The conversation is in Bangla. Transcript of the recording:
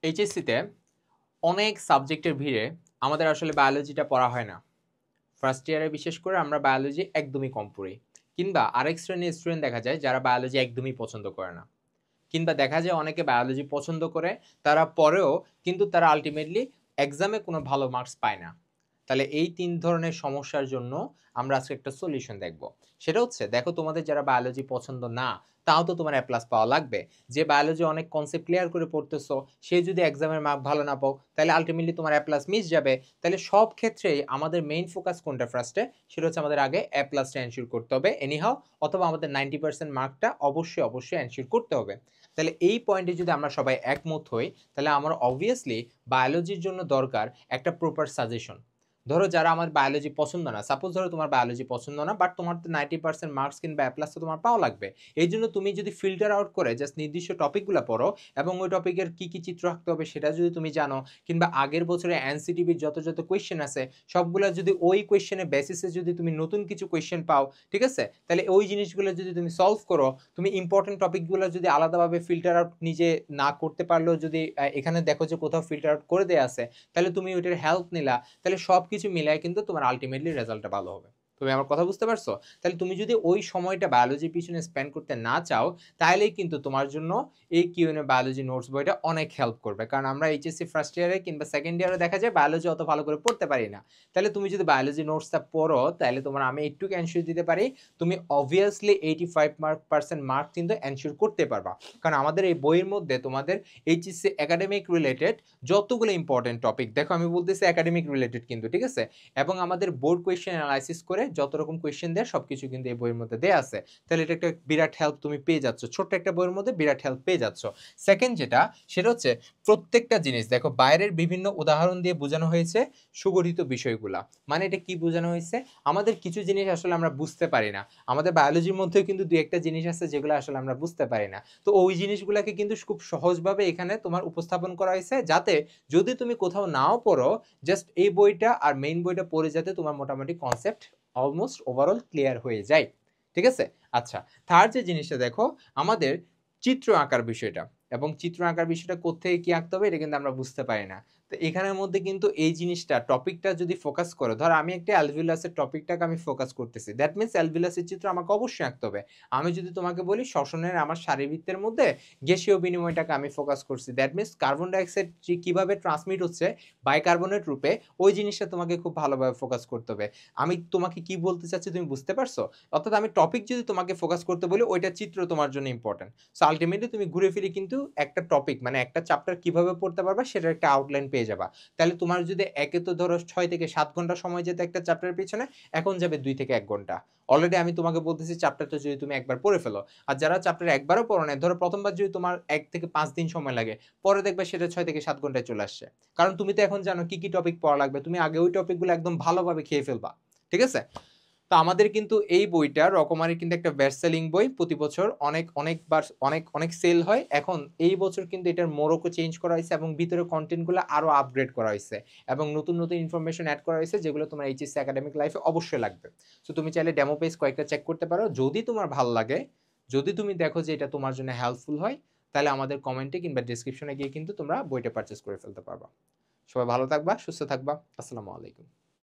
এইচএসসিতে অনেক সাবজেক্টের ভিড়ে আমাদের আসলে বায়োলজিটা পড়া হয় না। ফার্স্ট ইয়ারে বিশেষ করে আমরা বায়োলজি একদমই কম পড়ি। কিংবা আরেক শ্রেণীর স্টুডেন্ট দেখা যায় যারা বায়োলজি একদমই পছন্দ করে না। কিংবা দেখা যায় অনেকে বায়োলজি পছন্দ করে, তারা পড়েও কিন্তু তারা আল্টিমেটলি এক্সামে কোনো ভালো মার্কস পায় না। তাহলে এই ৩ ধরনের সমস্যার জন্য আমরা আজকে একটা সলিউশন দেখব। সেটা হচ্ছে দেখো তোমাদের যারা বায়োলজি পছন্দ না, তাও তো তোমার A+ পাওয়া লাগবে। যে বায়োলজি অনেক কনসেপ্ট ক্লিয়ার করে পড়তেছো, সে যদি এক্সামের মার্ক ভালো না পাও, তাহলে আল্টিমেটলি তোমার A+ মিস যাবে। তাহলে সব ক্ষেত্রেই আমাদের মেইন ফোকাস কোনটা ফার্স্টে? সেটা হচ্ছে আমাদের আগে A+ টা এনশিওর করতে হবে এনিহাউ, অথবা আমাদের 90% মার্কটা অবশ্যই এনশিওর করতে হবে। তাহলে এই পয়েন্টে যদি আমরা সবাই একমত হই, তাহলে আমার অবভিয়াসলি বায়োলজির জন্য দরকার একটা প্রপার সাজেশন। ধরো যারা আমার বায়োলজি পছন্দ না, সাপোজ ধরো তোমার বায়োলজি পছন্দ না, বাট তোমার তো 90% মার্কস কিংবা A+ তো তোমার পাওয়া লাগবে। এই জন্য তুমি যদি ফিল্টার আউট করে জাস্ট নির্দিষ্ট টপিকগুলো পড়ো এবং ওই টপিকের কি চিত্র আঁকতে হবে সেটা যদি তুমি জানো, কিংবা আগের বছরে এনসিটিভির যত কোয়েশ্চেন আছে সবগুলা যদি ওই কোয়েশ্চেনের বেসিসে যদি তুমি নতুন কিছু কোয়েশ্চেন পাও, ঠিক আছে, তাহলে ওই জিনিসগুলো যদি তুমি সলভ করো, তুমি ইম্পর্টেন্ট টপিকগুলো যদি আলাদাভাবে ফিল্টার আউট নিজে না করতে পারলেও যদি এখানে দেখো যে কোথাও ফিল্টার আউট করে দেয়া আছে, তাহলে তুমি ওইটার হেল্প নিলা, তাহলে সবকিছু মিলায় কিন্তু তোমার আলটিমেটলি রেজাল্টটা ভালো হবে। তুমি আমার কথা বুঝতে পারছো? তাহলে তুমি যদি ওই সময়টা বায়োলজির পিছনে স্পেন্ড করতে না চাও, তাহলেই কিন্তু তোমার জন্য এই কিউএনএ বায়োলজি নোটস বইটা অনেক হেল্প করবে। কারণ আমরা এইচএসসি ফার্স্ট ইয়ারে কিংবা সেকেন্ড ইয়ারে দেখা যায় বায়োলজি অত ভালো করে পড়তে পারি না। তাহলে তুমি যদি বায়োলজি নোটসটা পড়ো, তাহলে তোমার আমি একটু এনশিওর দিতে পারি, তুমি অবভিয়াসলি 85% মার্ক কিন্তু এনশিওর করতে পারবা। কারণ আমাদের এই বইয়ের মধ্যে তোমাদের এইচএসসি একাডেমিক রিলেটেড যতগুলো ইম্পর্টেন্ট টপিক, দেখো আমি বলতেছি একাডেমিক রিলেটেড কিন্তু, ঠিক আছে, এবং আমাদের বোর্ড কোয়েশ্চেন অ্যানালাইসিস করে যত রকম কোয়েশ্চেন দেয় সবকিছু কিন্তু এই বইয়ের মধ্যে দেয়া আছে। তাহলে এটা একটা বিরাট হেল্প তুমি পেয়ে যাচ্ছ, ছোট্ট একটা বইয়ের মধ্যে বিরাট হেল্প পেয়ে যাচ্ছ। সেকেন্ড যেটা, সেটা হচ্ছে প্রত্যেকটা জিনিস দেখো বাইরের বিভিন্ন উদাহরণ দিয়ে বোঝানো হয়েছে সুগঠিত বিষয়গুলা। মানে এটা কি বোঝানো হয়েছে, আমাদের কিছু জিনিস আসলে আমরা বুঝতে পারি না, আমাদের বায়োলজির মধ্যেও কিন্তু দুই একটা জিনিস আছে যেগুলো আসলে আমরা বুঝতে পারি না, তো ওই জিনিসগুলোকে কিন্তু খুব সহজভাবে এখানে তোমার উপস্থাপন করা হয়েছে, যাতে যদি তুমি কোথাও নাও পড়ো, জাস্ট এই বইটা আর মেইন বইটা পড়ে যাতে তোমার মোটামুটি কনসেপ্ট অলমোস্ট ওভারঅল ক্লিয়ার হয়ে যায়। ঠিক আছে? আচ্ছা, থার্ড যে জিনিসটা দেখো, আমাদের চিত্র আঁকার বিষয়টা, এবং চিত্র আঁকার বিষয়টা কোত্থেকে কি আঁকতে হবে এটা কিন্তু আমরা বুঝতে পারি না। তো এখানের মধ্যে কিন্তু এই জিনিসটা টপিকটা যদি ফোকাস করো, ধর আমি একটা অ্যালভিউলাসের টপিকটাকে আমি ফোকাস করতেছি, দ্যাট মিনস অ্যালভিউলাসের চিত্র আমাকে অবশ্যই আঁকতে হবে। আমি যদি তোমাকে বলি শ্বসনের আমার শারীরবৃত্তের মধ্যে গ্যাসীয় বিনিময়টাকে আমি ফোকাস করছি, দ্যাট মিনস কার্বন ডাইঅক্সাইড কিভাবে ট্রান্সমিট হচ্ছে বাইকার্বনেট রূপে, ওই জিনিসটা তোমাকে খুব ভালোভাবে ফোকাস করতে হবে। আমি তোমাকে কি বলতে চাচ্ছি তুমি বুঝতে পারছো? অর্থাৎ আমি টপিক যদি তোমাকে ফোকাস করতে বলি, ওইটা চিত্র তোমার জন্য ইম্পর্টেন্ট। সো আলটিমেটলি তুমি ঘুরে ফিরে কিন্তু একটা টপিক মানে একটা চ্যাপ্টার কিভাবে পড়তে পারবা সেটার একটা আউটলাইন পেয়ে যাবা। তাহলে তোমার যদি একে তো ধরো 6 থেকে 7 ঘন্টা সময় যেত একটা চ্যাপ্টারের পিছনে, এখন যাবে 2 থেকে 1 ঘন্টা। অলরেডি আমি তোমাকে বলতেছি চ্যাপ্টারটা যদি তুমি একবার পড়ে ফেলো, আর যারা চ্যাপ্টার একবারও পড়ো নাই, ধরো প্রথমবার যদি তোমার 1 থেকে 5 দিন সময় লাগে, পরে দেখবে সেটা 6 থেকে 7 ঘন্টায় চলে আসছে। কারণ তুমি তো এখন জানো কি টপিক পড়া লাগবে, তুমি আগে ওই টপিকগুলো একদম ভালোভাবে খেয়ে ফেলবা। ঠিক আছে? তো আমাদের কিন্তু এই বইটা রকমারি কিন্তু একটা বেস্ট সেলিং বই, প্রতি বছর অনেকবার অনেক সেল হয়। এখন এই বছর কিন্তু এটার মোড়কও চেঞ্জ করা হয়েছে এবং ভিতরে কন্টেন্টগুলো আরো আপগ্রেড করা হয়েছে এবং নতুন ইনফরমেশন অ্যাড করা হয়েছে, যেগুলো তোমার এইচএসসি একাডেমিক লাইফে অবশ্যই লাগবে। সো তুমি চাইলে ডেমো পেজ কয়েকটা চেক করতে পারো, যদি তোমার ভালো লাগে, যদি তুমি দেখো যে এটা তোমার জন্য হেল্পফুল হয়, তাহলে আমাদের কমেন্টে কিংবা ডিসক্রিপশনে গিয়ে কিন্তু তোমরা বইটা পারচেস করে ফেলতে পারবা। সবাই ভালো থাকবা, সুস্থ থাকবা। আসসালামু আলাইকুম।